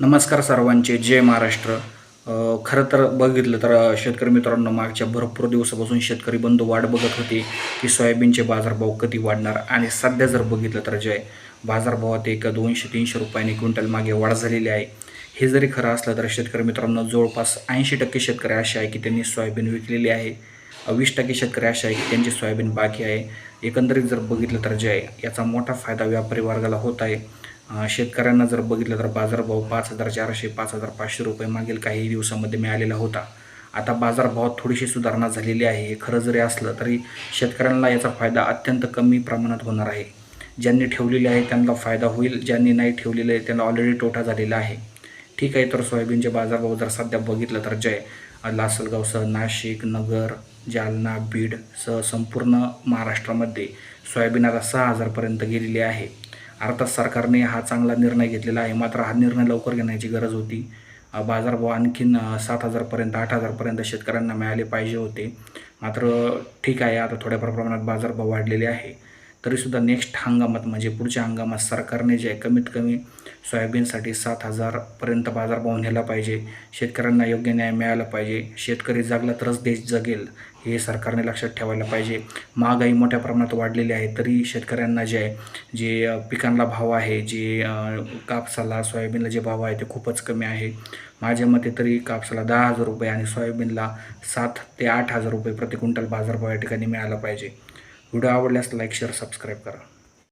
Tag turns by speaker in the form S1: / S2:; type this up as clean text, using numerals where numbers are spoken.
S1: नमस्कार सर्वांचे, जय महाराष्ट्र. खरं तर बघितलं तर शेतकरी मित्रांनो, मागच्या भरपूर दिवसापासून शेतकरी बंधू वाट बघत होते की सोयाबीनचे बाजारभाव कधी वाढणार. आणि सध्या जर बघितलं तर बाजारभावात एक 200-300 रुपयांनी क्विंटल मागे वाढ झालेली आहे. हे जरी खरं असलं तर शेतकरी मित्रांनो, जवळपास 80% शेतकरी असे आहे की त्यांनी सोयाबीन विकलेली आहे. 20% शेतकरी असे आहे की त्यांची सोयाबीन बाकी आहे. एकंदरीत जर बघितलं तर याचा मोठा फायदा व्यापारी वर्गाला होत आहे. शेतकऱ्यांना जर बघितलं तर बाजारभाव 5,400 5,500 रुपये मागील काही दिवसामध्ये मिळालेला होता. आता बाजारभावात थोडीशी सुधारणा झालेली आहे. हे खरं जरी असलं तरी शेतकऱ्यांना याचा फायदा अत्यंत कमी प्रमाणात होणार आहे. ज्यांनी ठेवलेले आहे त्यांना फायदा होईल, ज्यांनी नाही ठेवलेलं आहे त्यांना ऑलरेडी तोटा झालेला आहे. ठीक आहे, तर सोयाबीनचे बाजारभाव जर सध्या बघितलं तर लासलगावसह नाशिक, नगर, जालना, बीड सह संपूर्ण महाराष्ट्रामध्ये सोयाबीन आता 6,000पर्यंत गेलेली आहे. अर्थात सरकारने हा चांगला निर्णय घेतलेला आहे, मात्र हा निर्णय लवकर घेण्याची गरज होती. बाजारभाव आणखीन 7,000पर्यंत 8,000पर्यंत शेतकऱ्यांना मिळाले पाहिजे होते. मात्र ठीक आहे, आता थोड्याफार प्रमाणात बाजारभाव वाढलेले आहे. तरीसुद्धा नेक्स्ट हंगामात म्हणजे पुढच्या हंगामात सरकारने कमीत कमी सोयाबीनसाठी 7,000पर्यंत बाजारभाव नेला पाहिजे. शेतकऱ्यांना योग्य न्याय मिळाला पाहिजे. शेतकरी जगला तरच देश जगेल, हे सरकारने लक्षात ठेवायला पाहिजे. महागाई मोठ्या प्रमाणात वाढलेली आहे, तरी शेतकऱ्यांना पिकांना भाव आहे, कापसाला, सोयाबीनला जे भाव आहे ते खूपच कमी आहे. माझ्या मते तरी कापसाला 10,000 रुपये आणि सोयाबीनला 7,000 ते 8,000 रुपये प्रति क्विंटल बाजारभाव या ठिकाणी मिळाला पाहिजे. व्हिडिओ आवडल्यास लाईक, शेअर, सबस्क्राईब करा.